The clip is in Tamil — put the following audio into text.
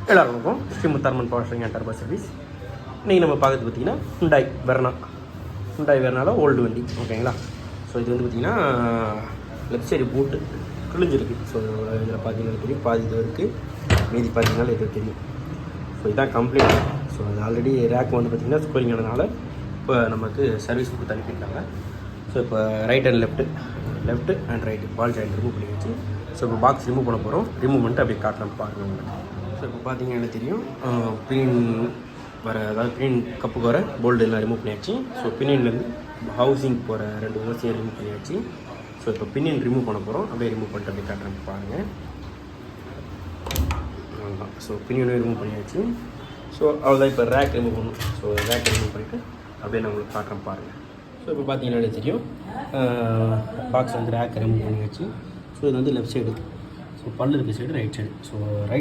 எல்லாருக்கும் ஸ்ரீமுத் Dharman power steering and turbo service. இன்றைக்கி நம்ம பார்க்குறது பார்த்திங்கன்னா ஹுண்டாய் வெர்னால ஓல்டு வண்டி, ஓகேங்களா. ஸோ இது வந்து பார்த்திங்கன்னா லெஃப்ட் சைடு போட்டு கிழிஞ்சிருக்கு. ஸோ இதில் பார்த்தீங்கன்னா தெரியும், பாதி இது இருக்குது, மீதி பார்த்தீங்கன்னா இது தெரியும். ஸோ இதுதான் கம்ப்ளீட். ஸோ அது ஆல்ரெடி ரேக் வந்து பார்த்திங்கன்னா ஸ்கோரிங் ஆனதுனால இப்போ நமக்கு சர்வீஸ் கொடுத்து அனுப்பியிருக்காங்க. ஸோ இப்போ right and left and right ball joint remove பண்ணி வச்சு, ஸோ இப்போ பாக்ஸ் ரிமூவ் பண்ண போகிறோம். ரிமூவ் பண்ணிட்டு அப்படியே காட்டலாம் பாருங்கள் உங்களுக்கு. ஸோ இப்போ பார்த்தீங்கன்னா தெரியும், பின் அதாவது பின் கப்புக்கு வர போல்டு எல்லாம் ரிமூவ் பண்ணியாச்சு. ஸோ பின்னின்லேருந்து ஹவுசிங் போகிற 2 ஓசியை ரிமூவ் பண்ணியாச்சு. ஸோ இப்போ பின்னின் ரிமூவ் பண்ண போகிறோம். அப்படியே ரிமூவ் பண்ணிட்டு அப்படியே காட்டுறேன் பாருங்கள். அவ்வளோதான். ஸோ பின்னியும் ரிமூவ் பண்ணியாச்சு. ஸோ அவ்வளோதான். இப்போ ரேக் ரிமூவ் பண்ணணும். ஸோ ரேக் ரிமூவ் பண்ணிவிட்டு அப்படியே நான் உங்களுக்கு காட்டுறேன் பாருங்கள். ஸோ இப்போ பார்த்தீங்கன்னா தெரியும், பாக்ஸ் வந்து ரேக் ரிமூவ் பண்ணியாச்சு. ஸோ இது வந்து லெஃப்ட் சைடு, ஸோ பல்லு இருக்க side right side. So right